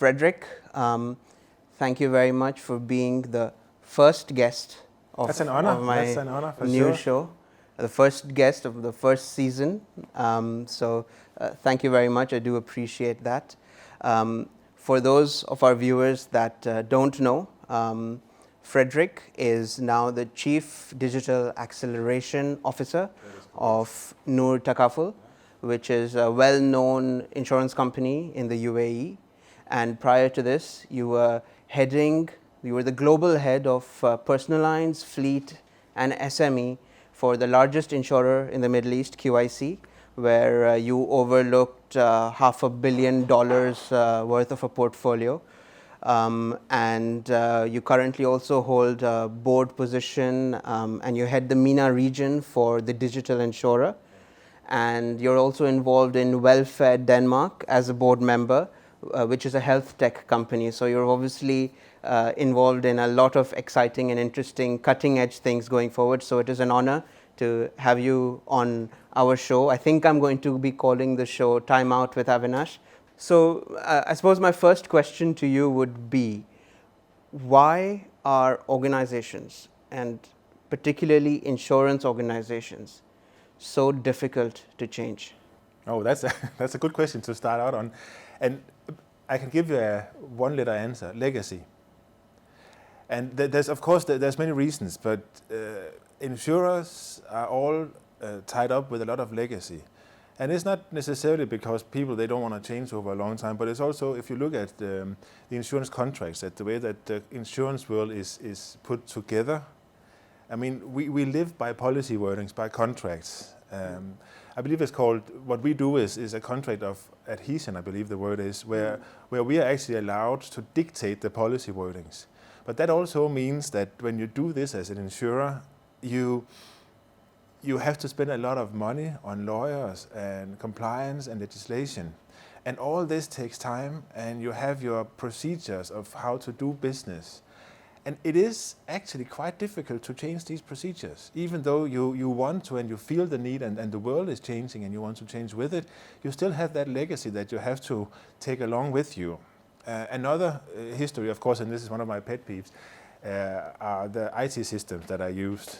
Frederik, thank you very much for being the first guest of, That's an honor. of my That's an honor for new sure. show, the first guest of the first season. Thank you very much. I do appreciate that. For those of our viewers that don't know, Frederik is now the Chief Digital Acceleration Officer of Noor Takaful, which is a well-known insurance company in the UAE. And prior to this, you were the global head of personal lines, fleet, and SME for the largest insurer in the Middle East, QIC, where you overlooked $500 million worth of a portfolio. You currently also hold a board position, and you head the MENA region for the digital insurer. And you're also involved in Welfare Denmark as a board member, which is a health tech company. So you're obviously involved in a lot of exciting and interesting cutting edge things going forward. So it is an honor to have you on our show. I think I'm going to be calling the show Time Out with Avinash. So I suppose my first question to you would be, why are organizations, and particularly insurance organizations, so difficult to change? Oh, that's a good question to start out on. And I can give you a one-letter answer: legacy. And there's many reasons, but insurers are all tied up with a lot of legacy. And it's not necessarily because they don't want to change over a long time, but it's also, if you look at the insurance contracts, at the way that the insurance world is put together. I mean, we live by policy wordings, by contracts. I believe it's called, what we do is a contract of adhesion, I believe the word is, where we are actually allowed to dictate the policy wordings. But that also means that when you do this as an insurer, you have to spend a lot of money on lawyers and compliance and legislation. And all this takes time, and you have your procedures of how to do business. And it is actually quite difficult to change these procedures. Even though you want to and you feel the need and the world is changing and you want to change with it, you still have that legacy that you have to take along with you. Another history, of course, and this is one of my pet peeves, are the IT systems that are used.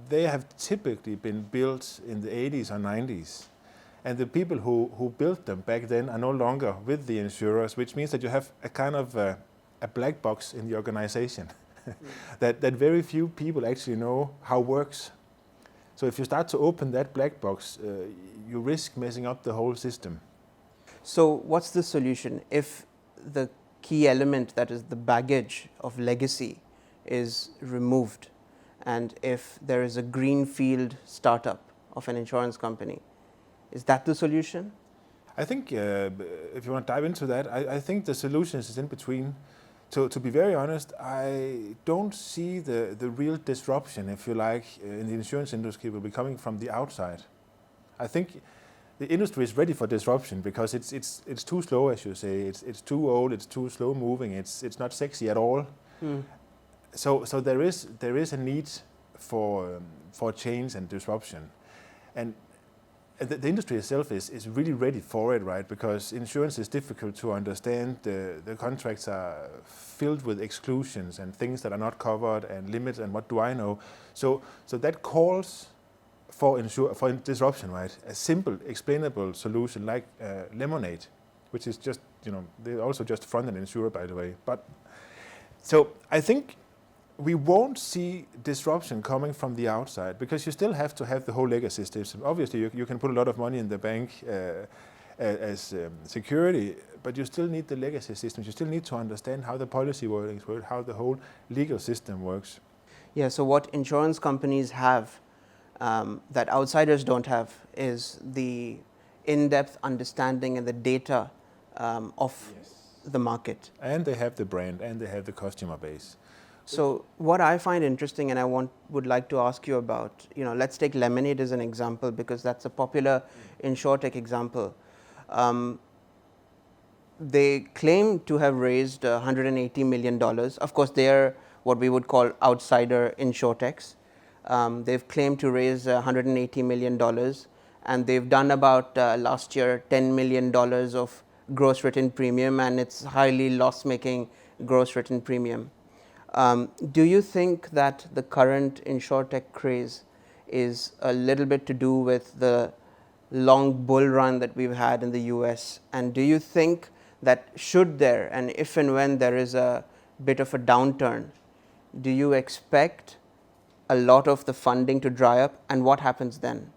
They have typically been built in the 80s or 90s. And the people who built them back then are no longer with the insurers, which means that you have a kind of a black box in the organization that very few people actually know how it works. So if you start to open that black box, you risk messing up the whole system. So what's the solution? If the key element, that is the baggage of legacy, is removed, and if there is a greenfield startup of an insurance company, is that the solution? I think if you want to dive into that, I think the solution is in between. To be very honest, I don't see the real disruption, if you like, in the insurance industry will be coming from the outside. I think the industry is ready for disruption because it's too slow, as you say. It's too old. It's too slow moving. It's not sexy at all. So there is a need for change and disruption, and the industry itself is really ready for it, right? Because insurance is difficult to understand. The contracts are filled with exclusions and things that are not covered and limits and what do I know. So that calls for disruption, right? A simple, explainable solution like Lemonade, which is just, they also just front an insurer, by the way. But so I think we won't see disruption coming from the outside because you still have to have the whole legacy system. Obviously, you can put a lot of money in the bank as security, but you still need the legacy systems. You still need to understand how the policy wordings work, how the whole legal system works. Yeah, so what insurance companies have that outsiders don't have is the in-depth understanding and the data of the market. And they have the brand and they have the customer base. So what I find interesting, and I would like to ask you about, let's take Lemonade as an example because that's a popular Insurtech example. They claim to have raised $180 million. Of course, they are what we would call outsider Insurtechs. They've claimed to raise $180 million, and they've done about last year $10 million of gross written premium, and it's highly loss-making gross written premium. Do you think that the current Insurtech craze is a little bit to do with the long bull run that we've had in the US? And do you think that should there, and if and when there is a bit of a downturn, do you expect a lot of the funding to dry up, and what happens then?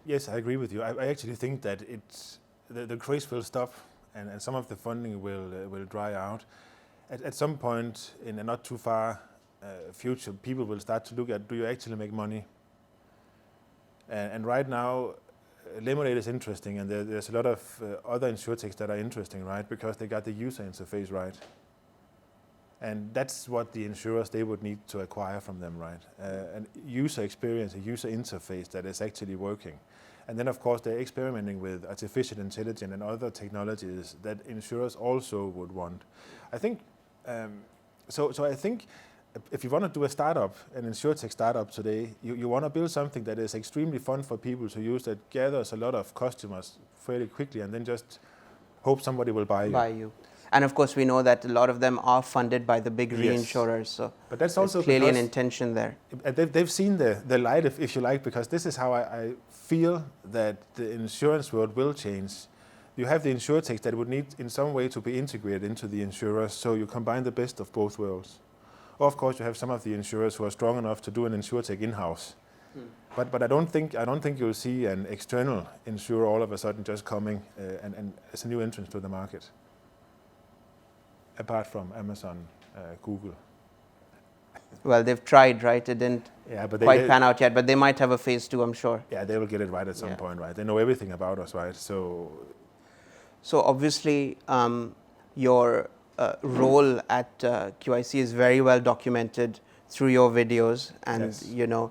Yes, I agree with you. I actually think that the craze will stop, and some of the funding will dry out. At some point in a not too far future, people will start to look at, do you actually make money? And right now, Lemonade is interesting, and there's a lot of other insurtechs that are interesting, right? Because they got the user interface right. And that's what the insurers, they would need to acquire from them, right? An user experience, a user interface that is actually working. And then, of course, they're experimenting with artificial intelligence and other technologies that insurers also would want. I think, so I think if you want to do a startup, an insurtech startup today, you want to build something that is extremely fun for people to use, that gathers a lot of customers fairly quickly, and then just hope somebody will buy you. And of course, we know that a lot of them are funded by the big reinsurers. So but that's also clearly an intention there. They've seen the light, if you like, because this is how I feel that the insurance world will change. You have the insurtechs that would need in some way to be integrated into the insurers, so you combine the best of both worlds. Or of course, you have some of the insurers who are strong enough to do an insurtech in-house. But I don't think you'll see an external insurer all of a sudden just coming and as a new entrance to the market. Apart from Amazon, Google. Well, they've tried, right? It didn't quite pan out yet, but they might have a phase 2, I'm sure. Yeah, they will get it right at some point, right? They know everything about us, right? So obviously, your role at QIC is very well documented through your videos, and you know,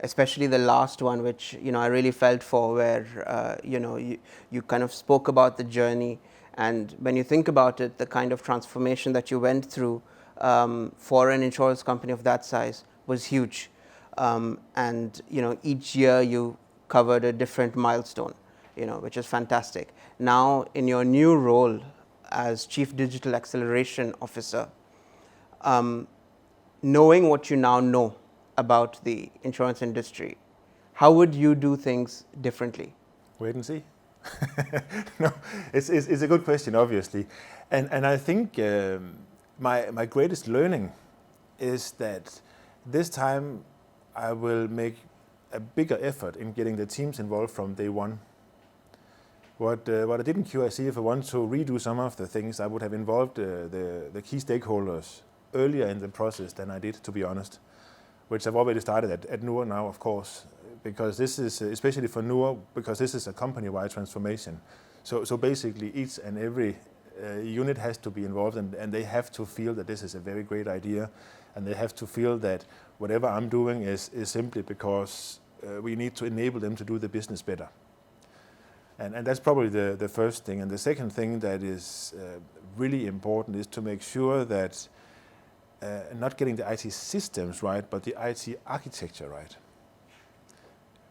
especially the last one, which I really felt for, where you kind of spoke about the journey. And when you think about it, the kind of transformation that you went through for an insurance company of that size was huge. And each year you covered a different milestone, which is fantastic. Now, in your new role as Chief Digital Acceleration Officer, knowing what you now know about the insurance industry, how would you do things differently? Wait and see. No, it's a good question, obviously, and I think my greatest learning is that this time I will make a bigger effort in getting the teams involved from day one. What I did in QIC, if I want to redo some of the things, I would have involved the key stakeholders earlier in the process than I did, to be honest, which I've already started at Noor now, of course. Because this is, especially for Noor, because this is a company-wide transformation. So basically each and every unit has to be involved, and they have to feel that this is a very great idea, and they have to feel that whatever I'm doing is simply because we need to enable them to do the business better. And that's probably the first thing. And the second thing that is really important is to make sure that not getting the IT systems right, but the IT architecture right.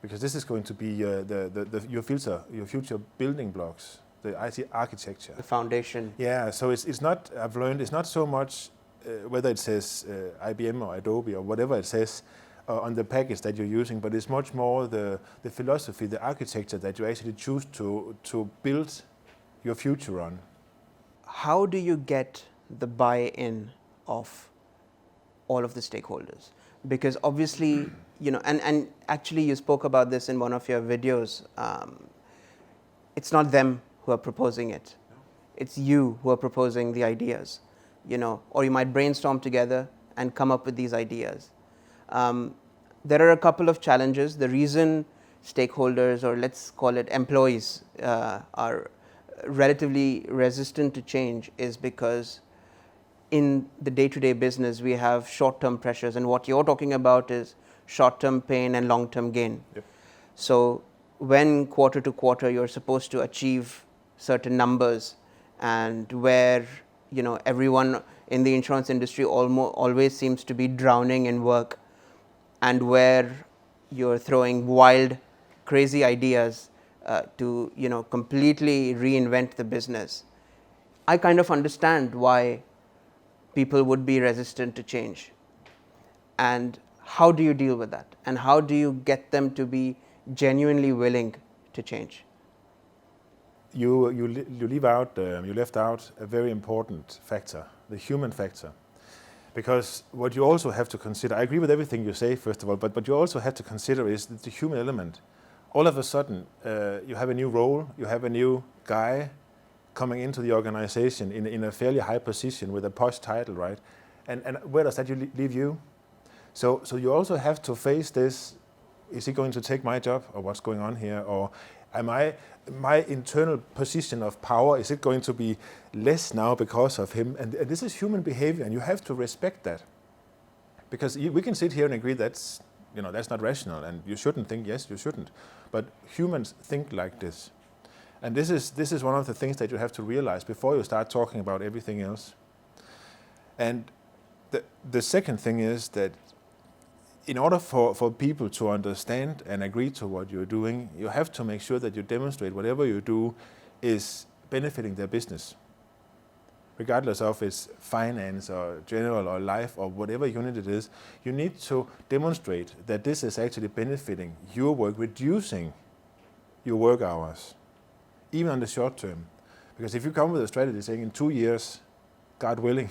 Because this is going to be your future building blocks, the IT architecture. The foundation. Yeah, so it's not, I've learned, it's not so much whether it says IBM or Adobe or whatever it says on the package that you're using, but it's much more the philosophy, the architecture that you actually choose to build your future on. How do you get the buy-in of all of the stakeholders? Because obviously, and actually you spoke about this in one of your videos, it's not them who are proposing it. No. It's you who are proposing the ideas, or you might brainstorm together and come up with these ideas. There are a couple of challenges. The reason stakeholders, or let's call it employees, are relatively resistant to change is because in the day-to-day business, we have short-term pressures, and what you're talking about is short-term pain and long-term gain. Yep. So when quarter to quarter you're supposed to achieve certain numbers, and where everyone in the insurance industry always seems to be drowning in work, and where you're throwing wild, crazy ideas to completely reinvent the business, I kind of understand why people would be resistant to change. And how do you deal with that? And how do you get them to be genuinely willing to change? You left out a very important factor, the human factor. Because what you also have to consider, I agree with everything you say, first of all, but what you also have to consider is the human element. All of a sudden, you have a new role, you have a new guy coming into the organization in a fairly high position with a posh title, right? And where does that leave you? So you also have to face this, is he going to take my job, or what's going on here? Or my internal position of power, is it going to be less now because of him? And this is human behavior, and you have to respect that. Because we can sit here and agree that's not rational, and you shouldn't think, yes, you shouldn't. But humans think like this. And this is one of the things that you have to realize before you start talking about everything else. And the second thing is that in order for people to understand and agree to what you're doing, you have to make sure that you demonstrate whatever you do is benefiting their business. Regardless of its finance or general or life or whatever unit it is, you need to demonstrate that this is actually benefiting your work, reducing your work hours, even on the short term. Because if you come with a strategy saying in 2 years, God willing,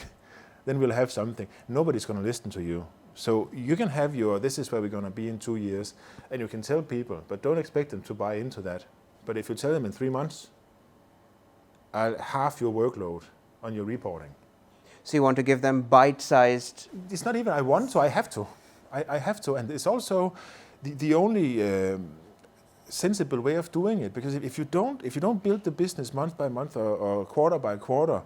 then we'll have something, nobody's going to listen to you. So you can have this is where we're going to be in 2 years, and you can tell people, but don't expect them to buy into that. But if you tell them in 3 months, I'll halve your workload on your reporting. So you want to give them bite-sized... It's not even I want to, I have to. I have to, and it's also the only sensible way of doing it, because if you don't build the business month by month or quarter by quarter,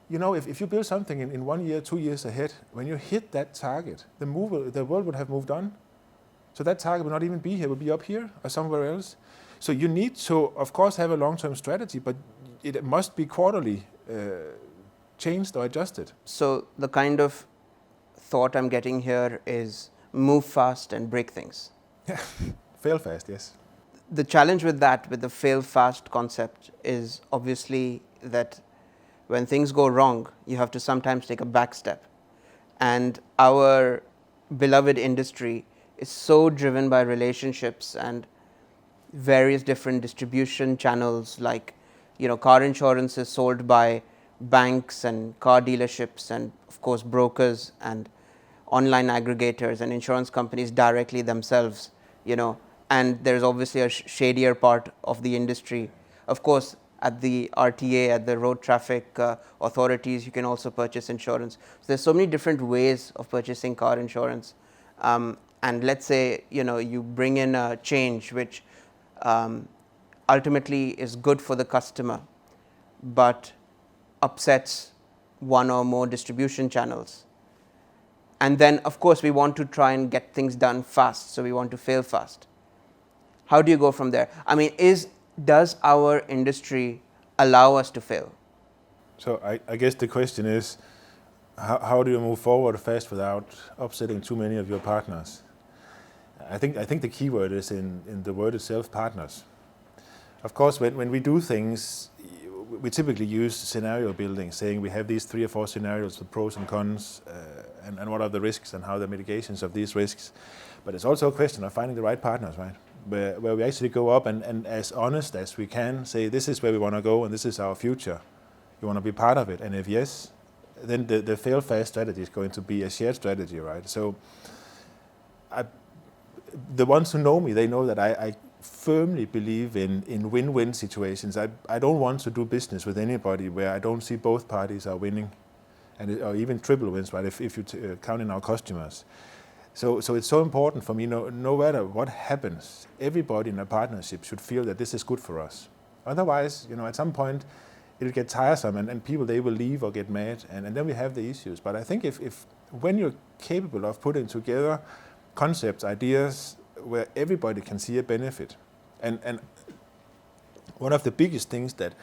if you build something in 1 year, 2 years ahead, when you hit that target, the world would have moved on. So that target will not even be here, it will be up here or somewhere else. So you need to, of course, have a long-term strategy, but it must be quarterly changed or adjusted. So the kind of thought I'm getting here is move fast and break things. Yeah, fail fast, yes. The challenge with the fail fast concept is obviously that when things go wrong, you have to sometimes take a back step. And our beloved industry is so driven by relationships and various different distribution channels, like, car insurance is sold by banks and car dealerships and, of course, brokers and online aggregators and insurance companies directly themselves, and there's obviously a shadier part of the industry. Of course, at the RTA, at the road traffic authorities, you can also purchase insurance. So there's so many different ways of purchasing car insurance. And let's say, you bring in a change which ultimately is good for the customer, but upsets one or more distribution channels. And then, of course, we want to try and get things done fast, so we want to fail fast. How do you go from there? I mean, does our industry allow us to fail? So I guess the question is, how do you move forward fast without upsetting too many of your partners? I think the key word is in the word itself, partners. Of course, when we do things, we typically use scenario building, saying we have these 3 or 4 scenarios with pros and cons, and what are the risks and how the mitigations of these risks. But it's also a question of finding the right partners, right? Where we actually go up and as honest as we can say, this is where we want to go and this is our future. You want to be part of it? And if yes, then the fail fast strategy is going to be a shared strategy, right? So the ones who know me, they know that I firmly believe in win-win situations. I don't want to do business with anybody where I don't see both parties are winning, or even triple wins, right, if you count in our customers. So it's so important for me, no matter what happens, everybody in a partnership should feel that this is good for us. Otherwise, at some point, it'll get tiresome and people, they will leave or get mad, and then we have the issues. But I think if when you're capable of putting together concepts, ideas, where everybody can see a benefit, and one of the biggest things that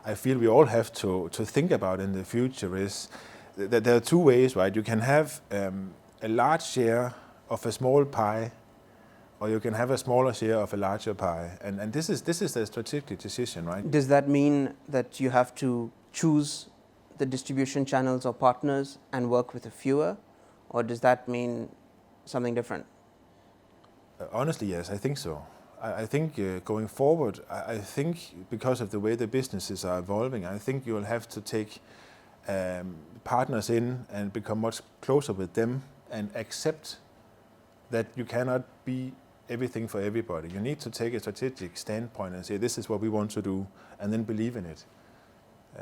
I feel we all have to think about in the future is that there are 2 ways, right? You can have a large share of a small pie or you can have a smaller share of a larger pie. And this is a strategic decision, right? Does that mean that you have to choose the distribution channels or partners and work with a fewer, or does that mean something different? Honestly, yes, I think so. I think going forward, I think because of the way the businesses are evolving, I think you'll have to take partners in and become much closer with them and accept that you cannot be everything for everybody. You need to take a strategic standpoint and say, this is what we want to do, and then believe in it.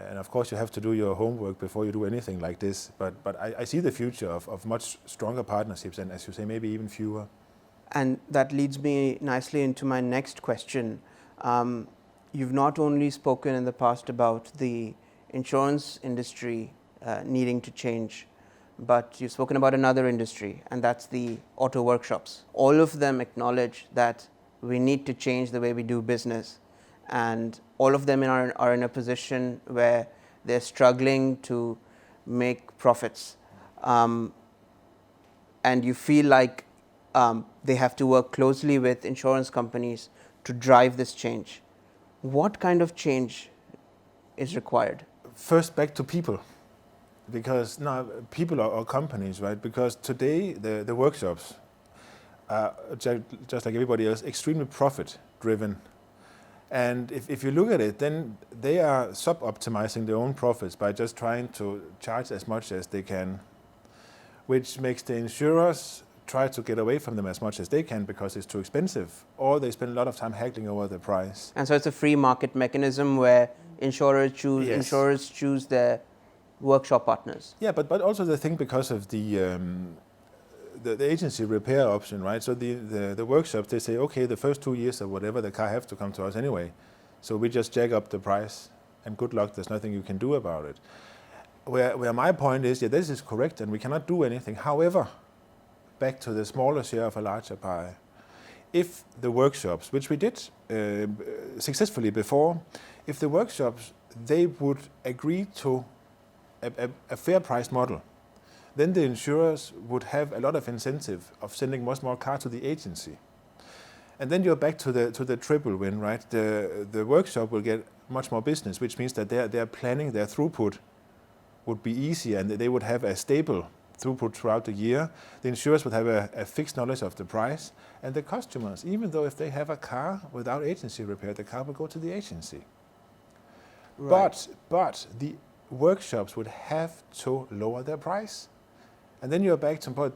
And of course, you have to do your homework before you do anything like this. But I see the future of much stronger partnerships, and as you say, maybe even fewer. And that leads me nicely into my next question. You've not only spoken in the past about the insurance industry needing to change, but you've spoken about another industry, and that's the auto workshops. All of them acknowledge that we need to change the way we do business, and all of them are in a position where they're struggling to make profits. And you feel like they have to work closely with insurance companies to drive this change. What kind of change is required? First, back to people. Because now people are companies, right? Because today the workshops are, just like everybody else, extremely profit driven. And if you look at it, then they are sub-optimizing their own profits by just trying to charge as much as they can, which makes the insurers try to get away from them as much as they can because it's too expensive, or they spend a lot of time haggling over the price. And so it's a free market mechanism where insurers choose their workshop partners. Yeah, but also the thing because of the agency repair option, right? So the workshops, they say, okay, the first 2 years or whatever, the car have to come to us anyway. So we just jack up the price, and good luck, there's nothing you can do about it. Where my point is, yeah, this is correct, and we cannot do anything. However, back to the smaller share of a larger pie. If the workshops, which we did successfully before, if the workshops, they would agree to a fair price model, then the insurers would have a lot of incentive of sending much more cars to the agency. And then you're back to the triple win, right? The workshop will get much more business, which means that their planning, their throughput would be easier, and they would have a stable throughput throughout the year. The insurers would have a fixed knowledge of the price, and the customers, even though if they have a car without agency repair, the car will go to the agency. Right. But the workshops would have to lower their price. And then you're back to, but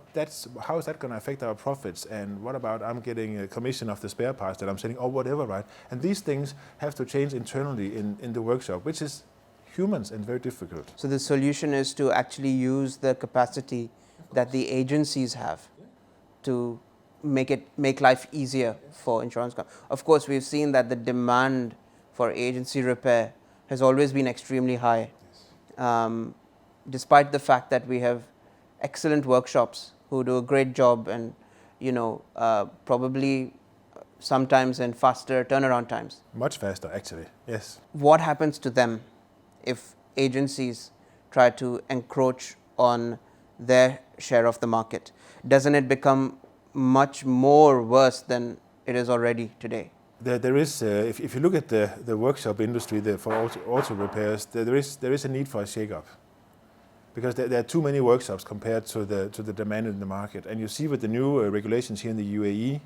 how is that going to affect our profits? And what about I'm getting a commission of the spare parts that I'm selling, or whatever, right? And these things have to change internally in the workshop, which is humans and very difficult. So the solution is to actually use the capacity that the agencies have to make life easier for insurance companies. Of course, we've seen that the demand for agency repair has always been extremely high, despite the fact that we have excellent workshops who do a great job, and probably sometimes in faster turnaround times. Much faster, actually. Yes. What happens to them if agencies try to encroach on their share of the market? Doesn't it become much more worse than it is already today? There is, if you look at the workshop industry for auto repairs, there is a need for a shake-up, because there are too many workshops compared to the demand in the market. And you see with the new regulations here in the UAE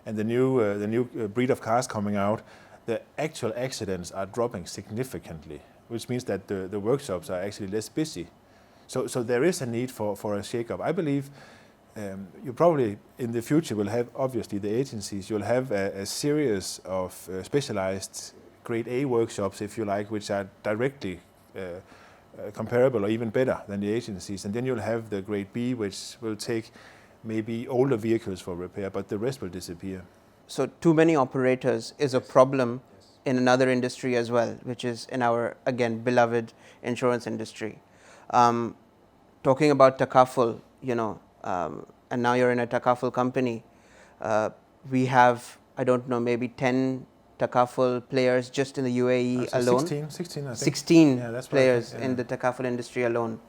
and the new breed of cars coming out, the actual accidents are dropping significantly, which means that the workshops are actually less busy. So there is a need for a shake-up. I believe you probably in the future will have, obviously, the agencies. You'll have a series of specialized grade A workshops, if you like, which are directly comparable or even better than the agencies. And then you'll have the grade B, which will take maybe older vehicles for repair, but the rest will disappear. So too many operators is a problem in another industry as well, which is in our, again, beloved insurance industry. Talking about Takaful, and now you're in a Takaful company, we have, I don't know, maybe 10 Takaful players just in the UAE alone. 16, I think. 16 that's players right, yeah. in the Takaful industry alone.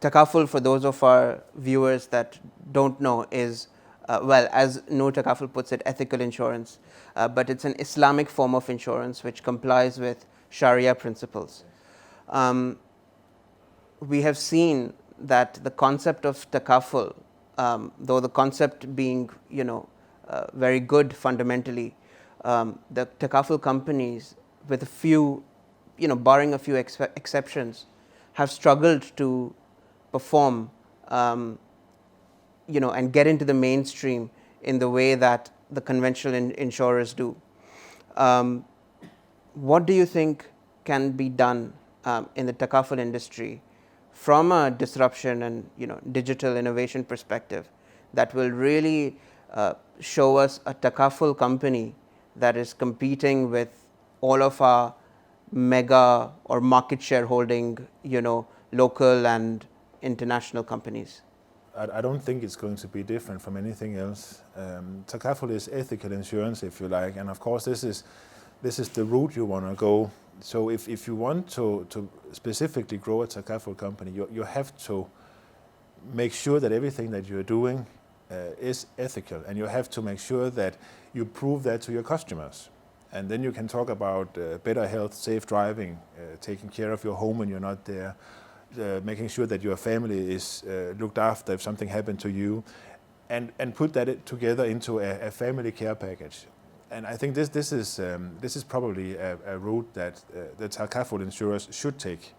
Takaful, for those of our viewers that don't know, is well, as Noor Takaful puts it, ethical insurance, but it's an Islamic form of insurance which complies with Sharia principles. We have seen that the concept of takaful, though the concept being, very good fundamentally, the takaful companies, with a few, barring a few exceptions, have struggled to perform, and get into the mainstream in the way that the conventional insurers do. What do you think can be done in the takaful industry from a disruption and digital innovation perspective that will really show us a takaful company that is competing with all of our mega or market share holding, local and international companies? I don't think it's going to be different from anything else. Takaful is ethical insurance, if you like, and of course this is the route you want to go. So if you want to specifically grow a takaful company, you have to make sure that everything that you're doing is ethical, and you have to make sure that you prove that to your customers. And then you can talk about better health, safe driving, taking care of your home when you're not there, making sure that your family is looked after if something happened to you, and put that together into a family care package. And I think this is probably a route that the takaful insurers should take,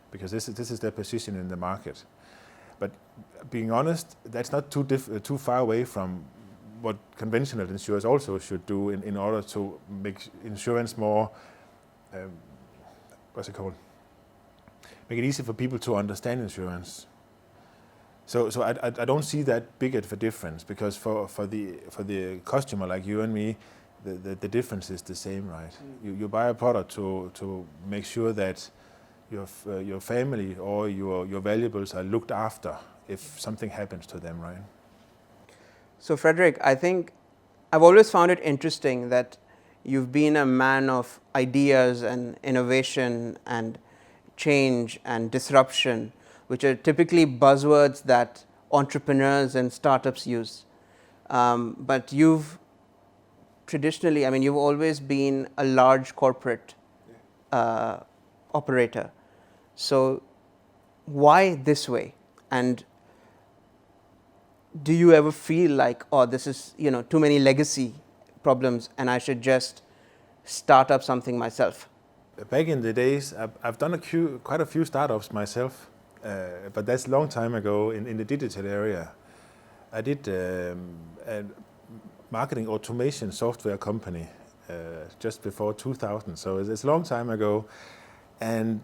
because this is their position in the market. But being honest, that's not too far away from what conventional insurers also should do in order to make insurance more, make it easy for people to understand insurance. So I don't see that big of a difference, because for the customer like you and me, the difference is the same, right? You buy a product to make sure that your family or your valuables are looked after if something happens to them, right? So Frederik, I think I've always found it interesting that you've been a man of ideas and innovation and change and disruption, which are typically buzzwords that entrepreneurs and startups use. But you've traditionally, you've always been a large corporate operator. So why this way? And do you ever feel like, oh, this is too many legacy problems and I should just start up something myself? Back in the days, I've done quite a few startups myself, but that's a long time ago in the digital area. I did a marketing automation software company just before 2000, so it's a long time ago. And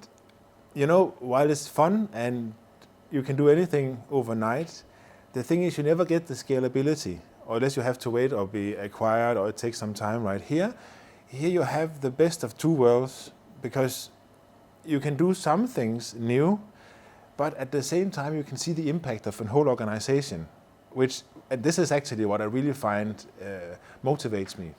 while it's fun and you can do anything overnight, the thing is you never get the scalability, or unless you have to wait or be acquired or it takes some time. Right here you have the best of two worlds, because you can do some things new, but at the same time you can see the impact of a whole organization, and this is actually what I really find motivates me.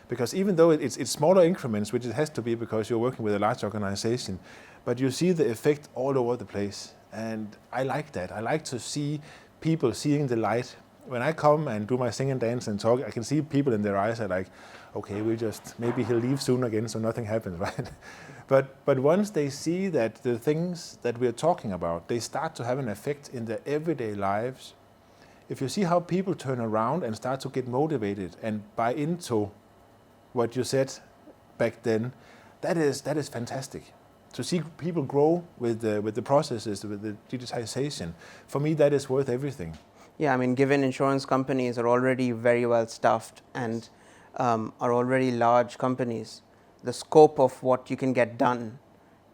Because even though it's smaller increments, which it has to be because you're working with a large organization, but you see the effect all over the place. And I like that. I like to see people seeing the light. When I come and do my sing and dance and talk, I can see people in their eyes are like, okay, maybe he'll leave soon again so nothing happens, right? But once they see that the things that we're talking about, they start to have an effect in their everyday lives. If you see how people turn around and start to get motivated and buy into what you said back then, that is fantastic. To see people grow with the processes, with the digitization, for me that is worth everything. Yeah, given insurance companies are already very well staffed and are already large companies, the scope of what you can get done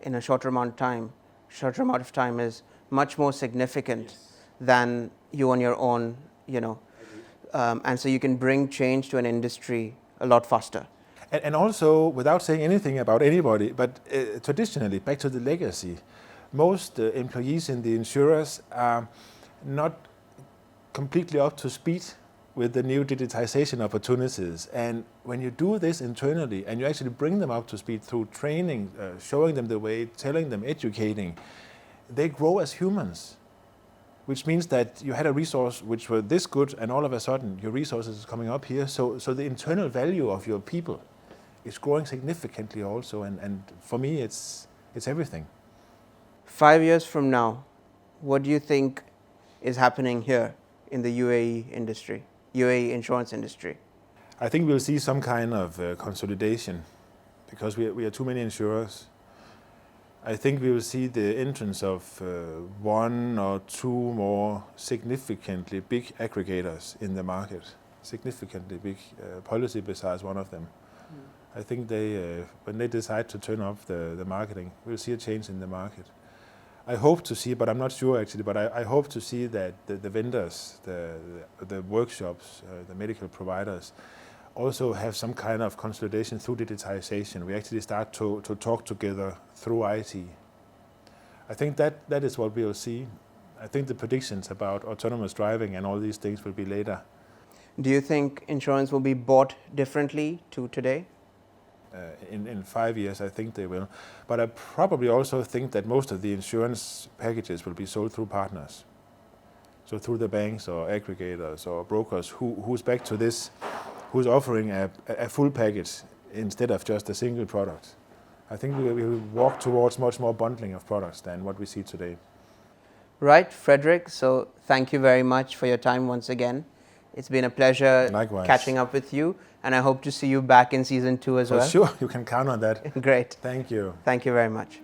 in a shorter amount of time is much more significant than you on your own, and so you can bring change to an industry a lot faster. And also, without saying anything about anybody, but traditionally, back to the legacy, most employees in the insurers are not completely up to speed with the new digitization opportunities. And when you do this internally and you actually bring them up to speed through training, showing them the way, telling them, educating, they grow as humans. which means that you had a resource which were this good, and all of a sudden your resources is coming up here. So the internal value of your people is growing significantly also, and for me it's everything. 5 years from now, what do you think is happening here in the UAE industry, UAE insurance industry? I think we'll see some kind of consolidation, because we are too many insurers. I think we will see the entrance of one or two more significantly big aggregators in the market, significantly big, Policy besides one of them. I think when they decide to turn off the marketing, we'll see a change in the market. I hope to see, but I'm not sure actually, but I hope to see that the vendors, the workshops, the medical providers also have some kind of consolidation through digitization. We actually start to talk together through IT. I think that is what we'll see. I think the predictions about autonomous driving and all these things will be later. Do you think insurance will be bought differently to today? In 5 years, I think they will. But I probably also think that most of the insurance packages will be sold through partners. So through the banks or aggregators or brokers who's back to this, who's offering a full package instead of just a single product. I think we will walk towards much more bundling of products than what we see today. Right, Frederik. So thank you very much for your time once again. It's been a pleasure Likewise. Catching up with you, and I hope to see you back in season 2 as well. For sure, you can count on that. Great. Thank you. Thank you very much.